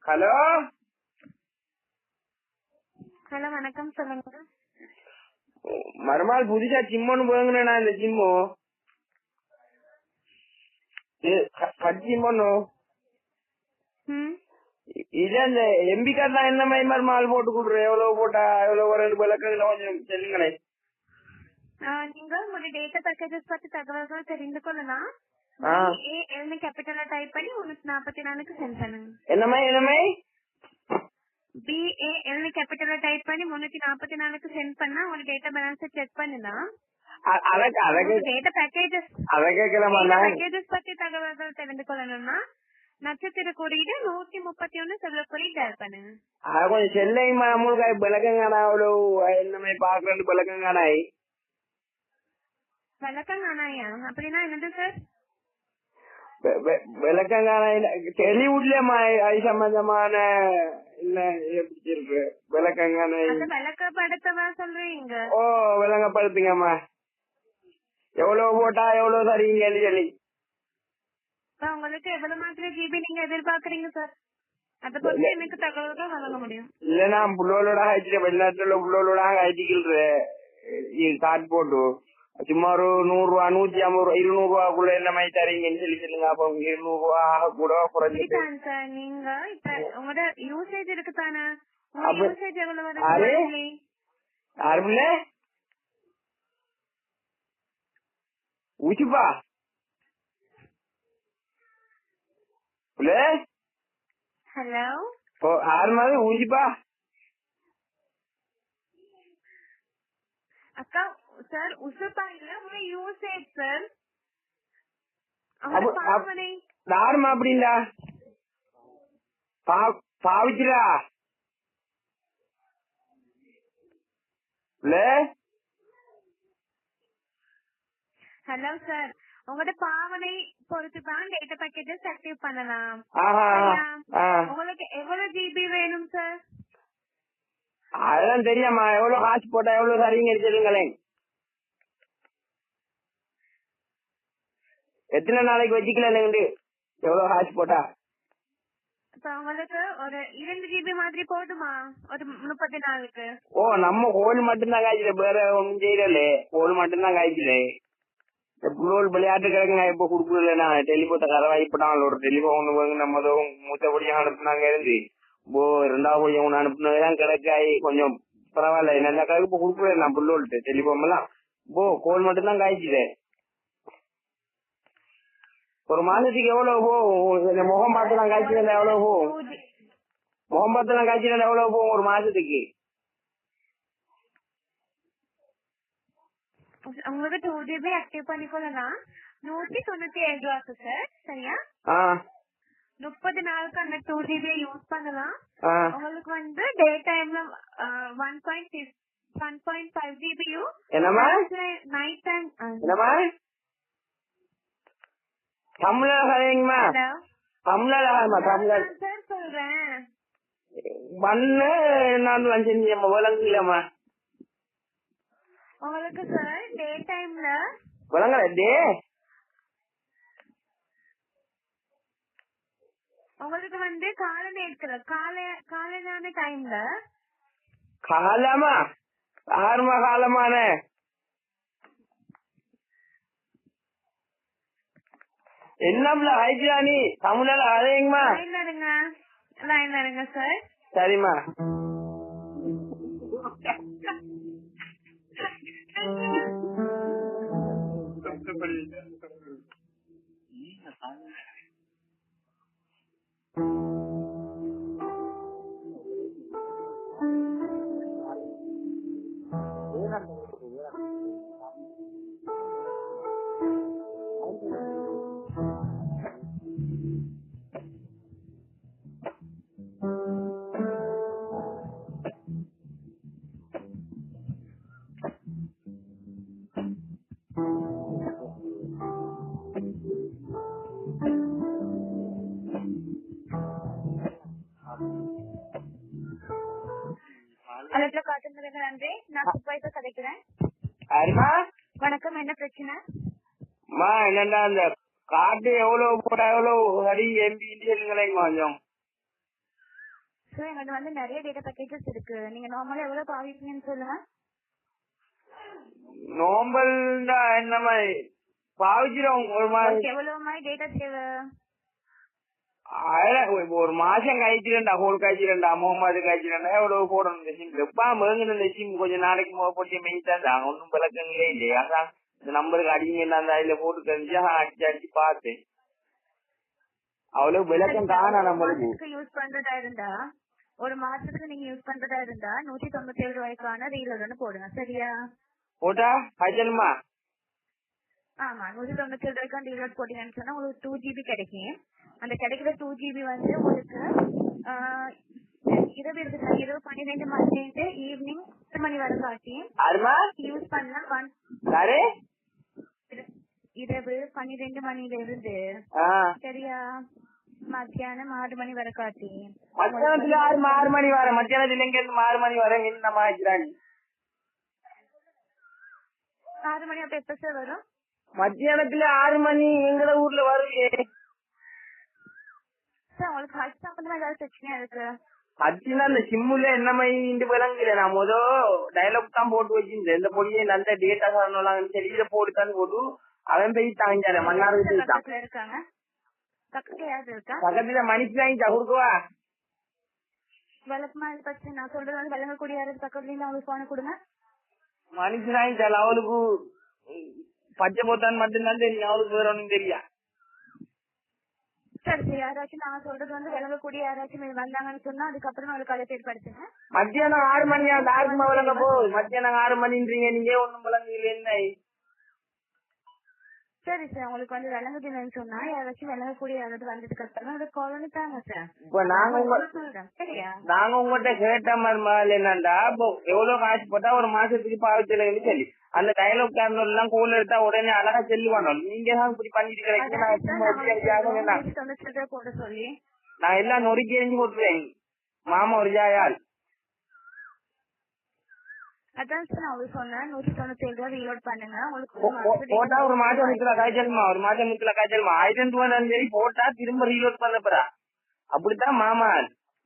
Hello hello வணக்கம் சொல்லுங்க. மறுநாள் புதுசா சிம் ஒண்ணு போதுங்கண்ணா. இந்த சிம்மு சிம் ஒண்ணு இல்ல. இந்த எம்பி கார்டு தான் என்ன மாதிரி மறுநாள் போட்டு கொடுக்குறேன். எவ்வளவு போட்டா எவ்வளவு ஒரு விளக்கங்கள கொஞ்சம் சொல்லுங்களேன். நீங்க உங்களுடைய டேட்டா பேக்கேஜஸ் பத்தி தகவல்கள் தெரிந்து கொள்ளலாம். கேபிட்டலா டைப் பண்ணி 344க்கு சென்ட் பண்ணுங்க. என்னமே BAL கேபிட்டலா டைப் பண்ணி 344க்கு சென்ட் பண்ணா உங்க டேட்டா பேலன்ஸ் செக் பண்ணலாம். டேட்டா பேக்கேஜஸ் பத்தி தகவல்கள் தெரிந்து கொள்ளணும்னா நட்சத்திர குறியீடு 131 செல்ல குறியீடு டயல் பண்ணுங்க. கொஞ்சம் செல்லையும் நம்மளுக்கு விளக்கங்கானா அவ்வளவு என்னமே பாக்குறது விளக்கங்கானாய் விளக்கங்கானாயா அப்படின்னா என்னது சார்? விளக்கங்கானாய் டெலிவுட்லமா அது சம்பந்தமான என்ன எப்படி இருக்கு விளக்கங்கானாய் விளக்கப்படுத்தவா சொல்றீங்க? ஓ விளங்கப்படுத்துங்கம்மா. எவ்வளவு போட்டா எவ்வளவு சரிங்க சொல்லி உங்களுக்கு எவ்வளவு மாதிரி ஜிபி நீங்க எதிர்பார்க்கறீங்க சார்? அத பத்தி எனக்கு தகவல்கள் வழங்க முடியும். இல்ல நான் புள்ளோட ஆயிடுச்சு. வெளிநாட்டுல புள்ளோட ஆயிடுச்சு கார்டு போட்டு சும்மா ஒரு 100 ரூபா 150 ரூபா 200 ரூபாக்குள்ள என்ன மாதிரி தரீங்கன்னு சொல்லி சொல்லுங்க. அப்ப 200 ரூபா கூட குறைஞ்சிட்டு நீங்க இப்ப உங்களோட யூசேஜ் இருக்கு தானே? யூசேஜ் எவ்வளவு வருது? யாருமில்ல ஊசிப்பா ஹலோ ஆறு மாதிரி ஊசிப்பா அக்கா. சார் உசுப்பா இல்ல உங்க யூசேஜ் சார். யாருமா அப்படின்டா பாவிச்சுடா. ஹலோ சார் உங்களோட பாவனை பொறுத்து தான் டேட்டா பேக்கேஜஸ் ஆக்டிவ் பண்ணலாம். உங்களுக்கு எவ்வளவு ஜிபி வேணும் சார்? அதெல்லாம் தெரியாமா. எவ்வளவு காசு போட்டா எவ்வளவு சரிங்க சொல்லுங்களேன். எத்தனை நாளைக்கு வச்சுக்கல எவ்வளவு காசு போட்டா? உங்களுக்கு ஒரு 2 ஜிபி மாதிரி போதுமா ஒரு 30 நாளுக்கு? ஓ நம்ம கோல் மட்டும்தான் காய்ச்சல, வேற ஒன்னும் செய்யல. கோல் மட்டும்தான் காய்ச்சல. புள்ளோல் விளையாட்டு கிடக்குங்க. இப்ப குடுக்கலன்னா டெலிபோத்த கரவாய்ப்பட்டான். ஒரு டெலிபோன் ஒண்ணு நம்ம மூத்தபடியாக அனுப்புனாங்க இருந்து 2வது படியா ஒண்ணு அனுப்புனதுதான் கிடக்காய். கொஞ்சம் பரவாயில்ல. நல்ல கணக்கு இப்ப குடுக்கல நான் புள்ளோல்ட்டு டெலிபோன் எல்லாம். கோல் மட்டும்தான் காய்ச்சல. ஒரு மாசத்துக்கு எவ்வளவு போகும்? முகம் பார்த்து நான் காய்ச்சல எவ்வளவு போகும்? முகம் பார்த்து நான் காய்ச்சல எவ்வளவு போகும் ஒரு மாசத்துக்கு? உங்களுக்கு 2 ஜிபி ஆக்டிவ் பண்ணிக்கொள்ளலாம். 197 ரூபாய்க்கு சார். சரியா? 30 நாளுக்கு அந்த 2 ஜிபி யூஸ் பண்ணலாம். உங்களுக்கு வந்து டே டைம்ல 1.5 ஜிபியும் நைட் டைம் தமிழகமா தமிழ் சொல்றேன். பண்ணு நான் விளங்கலமா உங்களுக்கு சார் டே டைம்ல விளங்கல. டே உங்களுக்கு வந்து கால நேரத்துல காலையான டைம்ல காலமா ஆறுமா காலமான என்னம்ல ஆயிடுச்சானி தமிழால அதையுமா லைன்ல இருங்க சார். சரிம்மா. அழைப்புல காட்டுறதுக்கு நன்றி. நான் சூப்பர்வைசர் கிடைக்கிறேன். வணக்கம். என்ன பிரச்சனை? என்னண்டா அந்த காட்டு எவ்வளவு போட்டா எவ்வளவு அடி எம்பி சொல்லுங்களேன் கொஞ்சம். சோ எங்களுக்கு வந்து நிறைய டேட்டா பேக்கேஜஸ் இருக்கு. நீங்க நார்மலா எவ்வளவு பாவிப்பீங்கன்னு சொல்லுங்க. நார்மல் என்ன மாதிரி பாவிச்சிடும் ஒரு மாதிரி எவ்வளவு மாதிரி டேட்டா தேவை? ஒரு மாசம் கழிச்சிடா ஹோல் கழிச்சிடா முகமது கழிச்சிடா எவ்வளவு போடணும் இந்த சிம் எப்பா மேங்கின இந்த சிம் கொஞ்சம் நாளைக்கு போட்டு மெயின்தான் ஒன்னும் விளக்கங்களே இல்லையா. அதான் இந்த நம்பருக்கு அடிங்க அந்த அதுல போட்டு தெரிஞ்சா அடிச்சு அடிச்சு பார்த்தேன். அவ்வளவு விளக்கம் தானா நம்மளுக்கு யூஸ் பண்றதா இருந்தா ஒரு மாசத்துக்கு நீங்க யூஸ் பண்றதா இருந்தா 197 ரூபாய்க்கான ரீலோட்னு போடுங்க. சரியா? போட்டா ஹஜல்மா. ஆமா 197 ரூபாய்க்கான ரீலோட் போட்டீங்கன்னு சொன்னா உங்களுக்கு 2 GB கிடைக்கும். அந்த கிடைக்கிற 2 GB வந்து உங்களுக்கு இரவு 12 மணிலேருந்து ஈவினிங் 10 மணி வரை காட்டி யூஸ் பண்ணலாம். இரவு 12 மணில இருந்து சரியா மத்தியானம் 6 மணி வரை காட்டி மத்தியானத்துல 6 மணி வரை மத்தியானத்துல எங்க இருந்து 6 மணி வரை என்னமா ஆயிடுறாங்க 6 மணி. அப்ப எப்ப சார் வரும்? மத்தியானத்துல 6 மணி எங்கட ஊர்ல வருவே சார். உங்களுக்கு ஹஜ் சம்பந்தமா ஏதாவது பிரச்சனையா இருக்கு? ஹஜ்னா அந்த சிம்முல என்ன மாதிரி விளங்குல நான் டயலாக் தான் போட்டு வச்சிருந்தேன். இந்த பொடியே நல்ல டேட்டா சாரணும் சரி இதை போட்டுதான் போட்டு அவன் போய் தாங்கிட்டாரு மன்னாரு இருக்காங்க. பக்கத்துல மனுஷன் வாங்கிட்டா கொடுக்குவா விளக்கமா பற்றி நான் சொல்றது வந்து விளங்கக்கூடிய யாராவது பக்கத்துல அவங்களுக்கு போன கொடுங்க. மனுஷன் வாங்கிட்டாள் அவளுக்கு பச்சை போத்தான் மட்டும்தான் தெரியும். அவளுக்கு வேற ஒன்னும் தெரியா. சரி யாராச்சும் நான் சொல்றது வந்து விளங்கக்கூடிய யாராச்சும் வந்தாங்கன்னு சொன்னா அதுக்கப்புறம் அவளுக்கு அதை ஏற்படுத்துங்க. மத்தியானம் 6 மணியா யாருக்குமா விளங்க போகுது? மத்தியானம் 6 மணின்றீங்க நீங்க ஒன்னும் விளங்குல என்ன? சரி சார் உங்களுக்கு வந்து விளங்குதுன்னு சொன்னா யாராச்சும் விளங்கக்கூடிய யாராவது வந்ததுக்கு அப்புறம் அதை கால் பண்ணி தாங்க சார். இப்ப நாங்க உங்ககிட்ட கேட்ட மாதிரி என்னண்டா இப்போ எவ்வளவு காசு போட்டா ஒரு மாசத்துக்கு பாவச்சிலன்னு சொல்லி அந்த டயலாக் கேமரா எல்லாம் கோல் எடுத்தா உடனே அழகா செல்லு பண்ணணும். நீங்க தான் இப்படி பண்ணிட்டு போட சொல்லி நான் எல்லாம் நொறுக்கி எரிஞ்சு போட்டுருவேன். மாமா ஒரு ஜாயால் அதான் சார் நான் உங்களுக்கு சொன்னேன் 197 ரூபாய் ரீலோட் பண்ணுங்க. போட்டா ஒரு மாசம் நிக்கல காய்ச்சலுமா ஒரு மாசம் நிக்கல காய்ச்சலுமா 1000 ரூபாய் சரி போட்டா திரும்ப ரீலோட் பண்ணப்படா. அப்படித்தான் மாமா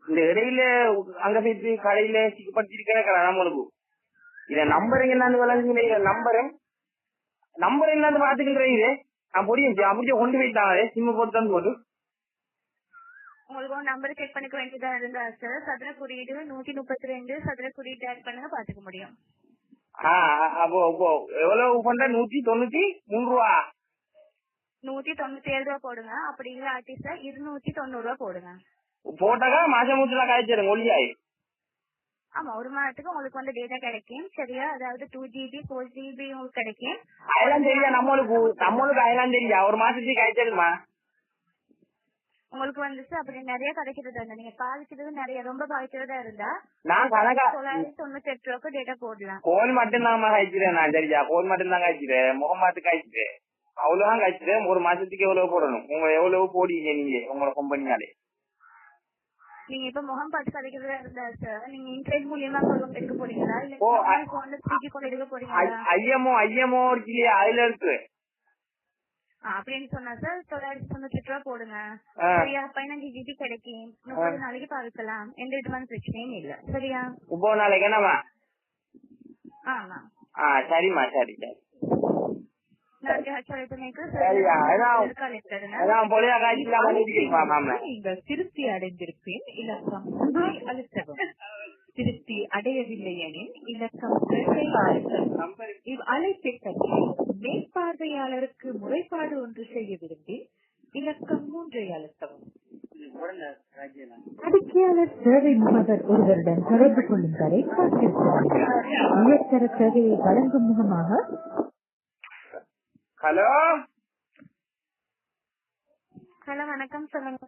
இந்த இடையில அங்க போயிட்டு கடையில சிக்கப்படுத்திருக்கேன் நம்மளுக்கு இத நம்பருங்க என்னன்னு விளங்குங்க. நம்பர் என்னன்னு பாத்துக்கிட்டு நான் பொடியும் அப்படியே கொண்டு போயிட்டாங்க சிம்ம போட்டு தான் போட்டு உங்களுக்கு ஒரு நம்பர் செக் பண்ணிக்க வேண்டியதா இருந்தா சார் சதுர குறியீடு 132 சதுர குறியீடு ஆட் பண்ணுங்க பாத்துக்க முடியும். அப்போ எவ்வளவு பண்ற 193 ரூபா 197 ரூபா போடுங்க. அப்படி இல்லாட்டி சார் 290 ரூபா போடுங்க. போட்டாக்கா மாசம் முத்துல காய்ச்சிருங்க ஒளியாயி. ஆமா ஒரு மாதத்துக்கு உங்களுக்கு வந்து டேட்டா கிடைக்கும். சரியா? அதாவது 2 GB 4 GB உங்களுக்கு கிடைக்கும். அதெல்லாம் தெரியா நம்மளுக்கு அதெல்லாம் தெரியா ஒரு மாசத்துக்கு காய்ச்சிருமா உங்களுக்கு வந்துச்சு. அப்படி நிறைய கிடைக்கிறதா இருந்தா நீங்க பாதிக்கிறது நிறைய ரொம்ப பாதிக்கிறதா இருந்தா நான் கணக்கா 998 ரூபாய்க்கு டேட்டா போடலாம். கோல் மட்டும் தான் காய்ச்சிறேன் நான். சரியா கோல் மட்டும் தான் காய்ச்சிறேன் முகமாத்து காய்ச்சிறேன் அவ்வளவுதான் காய்ச்சிறேன். ஒரு மாசத்துக்கு எவ்வளவு போடணும்? உங்க எவ்வளவு போடுவீங்க நீங்க உங்களோட கம்பெனியாலே? நீங்க இப்ப முகம் பார்த்து கிடைக்கிறதா இருந்தா சார் நீங்க இன்டர்நெட் மூலியமா எடுக்க போறீங்களா இல்ல எடுக்க போறீங்களா? ஐஎம்ஓ இருக்கு இல்லையா அதுல இருக்கு அப்படின்னு சொன்னா சார் 998 ரூபா போடுங்க. சரியா? 15 GB கிடைக்கும். 30 நாளைக்கு பாவிக்கலாம். எந்த விதமான பிரச்சனையும் இல்ல. சரியா? 30 நாளைக்கு என்னமா? ஆமா சரிம்மா சரி சரி திருப்தி அடைந்திருப்பேன் இலக்கம் அழுத்தவும். திருப்தி அடையவில்லை எனில் இலக்கம் 2 அழுத்தவும். இவ் அழைப்பை பற்றி மேற்பார்வையாளருக்கு முறைப்பாடு ஒன்று செய்ய விரும்பி இலக்கம் 3 அழுத்தவும். வாடிக்கையாளர் சேவை முகவர் ஒருவருடன் தொடர்பு கொள்ளும் வரை காத்திருக்கிறார்கள். உயர்தர சேவையை வழங்கும் முகமாக ஹலோ வணக்கம் சொல்லுங்க.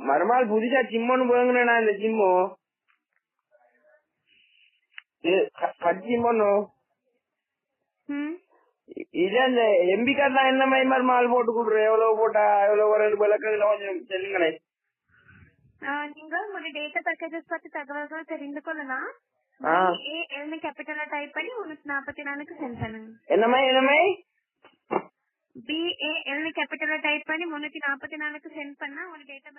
மறுநாள் புதுசா சிம்மனு போங்கண்ணா இந்த சிம்மு சிம்மனு இது அந்த எம்பி கார்டு தான் என்ன மாதிரி மறுநாள் போட்டு கொடுக்குறேன். எவ்வளவு போட்டா எவ்வளவு 2 விளக்கங்கள கொஞ்சம் சொல்லுங்களே. நீங்க ஒரு டேட்டா பேக்கேஜஸ் பத்தி தகவல்கள் தெரிந்து கொள்ளலாம். கேபிட்டல டைப் பண்ணி 144க்கு சென்ட் பண்ணுங்க. என்னமே BAL கேபிட்டல டைப் பண்ணி 344க்கு சென்ட் பண்ணா ஒரு டேட்டா